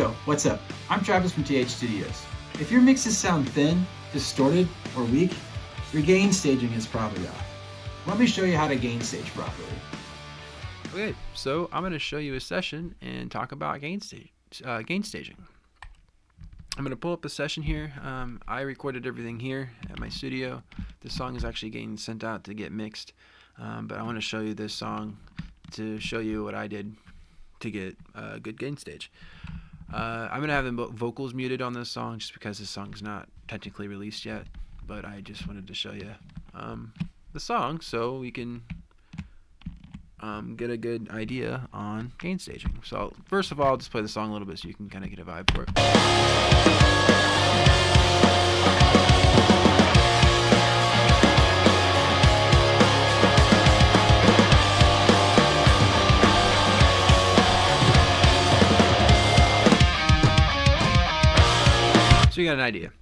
Yo, what's up? I'm Travis from TH Studios. If your mixes sound thin, distorted, or weak, your gain staging is probably off. Let me show you how to gain stage properly. Okay, so I'm going to show you a session and talk about gain staging. I'm going to pull up a session here. I recorded everything here at my studio. This song is actually getting sent out to get mixed, but I want to show you this song to show you what I did to get a good gain stage. I'm going to have the vocals muted on this song just because this song's not technically released yet, but I just wanted to show you the song so we can get a good idea on gain staging. So first of all, I'll just play the song a little bit so you can kind of get a vibe for it. So you got an idea.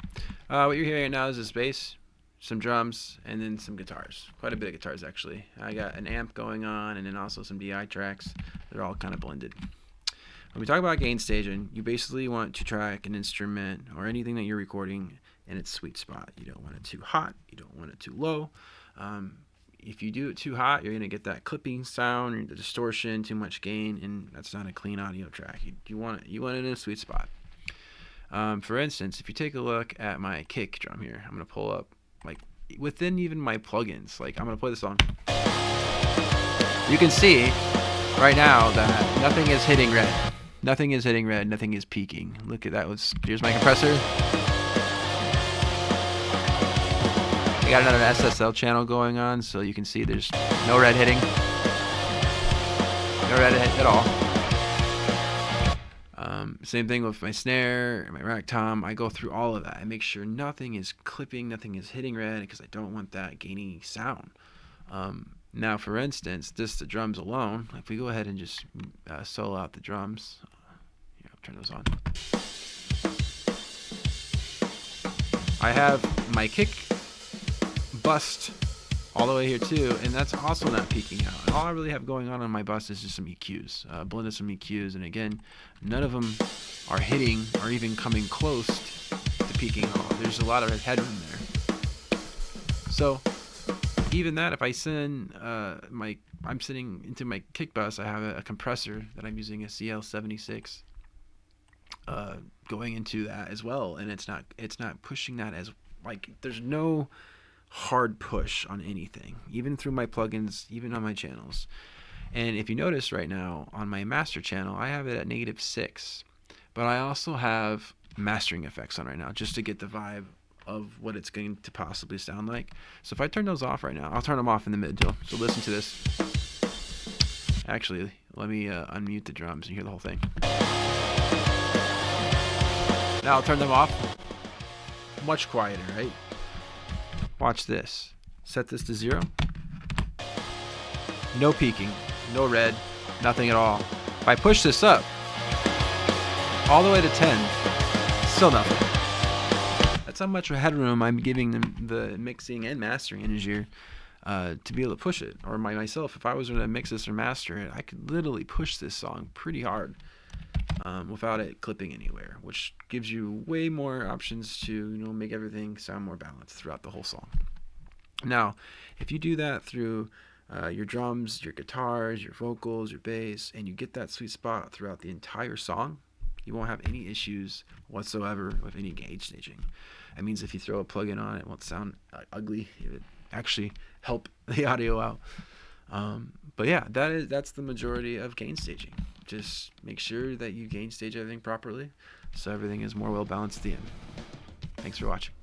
What you're hearing right now is this bass, some drums, and then some guitars. Quite a bit of guitars, actually. I got an amp going on, and then also some DI tracks. They're all kind of blended. When we talk about gain staging, you basically want to track an instrument or anything that you're recording in its sweet spot. You don't want it too hot. You don't want it too low. If you do it too hot, you're going to get that clipping sound, or the distortion, too much gain, and that's not a clean audio track. You want it in a sweet spot. For instance, if you take a look at my kick drum here, I'm going to pull up like within even my plugins. Like I'm going to play the song. You can see right now that nothing is hitting red. Nothing is hitting red. Nothing is peaking. Look at that. Here's my compressor. I got another SSL channel going on, so you can see there's no red hitting. No red hit at all. Same thing with my snare, my rack tom. I go through all of that. I make sure nothing is clipping, nothing is hitting red, because I don't want that gainy sound. Now, for instance, just the drums alone, if we go ahead and just solo out the drums, here, I'll turn those on. I have my kick bust all the way here too, and that's also not peaking out. And all I really have going on my bus is just some EQs, blended some EQs, and again, none of them are hitting or even coming close to peaking at all. There's a lot of headroom there. So even that, if I send I'm sitting into my kick bus, I have a compressor that I'm using, a CL76, going into that as well, and it's not pushing that as, like, there's no hard push on anything, even through my plugins, even on my channels. And if you notice right now on my master channel, I have it at -6, but I also have mastering effects on right now just to get the vibe of what it's going to possibly sound like. So if I turn those off right now, I'll turn them off in the mid too. So listen to this. Actually, let me unmute the drums and hear the whole thing. Now I'll turn them off. Much quieter, right? Watch this. Set this to 0. No peaking, no red, nothing at all. If I push this up all the way to 10, still nothing. That's how much headroom I'm giving them, the mixing and mastering engineer, to be able to push it. Or myself, if I was going to mix this or master it, I could literally push this song pretty hard without it clipping anywhere, which gives you way more options to make everything sound more balanced throughout the whole song. Now, if you do that through your drums, your guitars, your vocals, your bass, and you get that sweet spot throughout the entire song, you won't have any issues whatsoever with any gain staging. That means if you throw a plugin on, it won't sound ugly. It would actually help the audio out. But yeah, that's the majority of gain staging. Just make sure that you gain stage everything properly so everything is more well balanced at the end. Thanks for watching.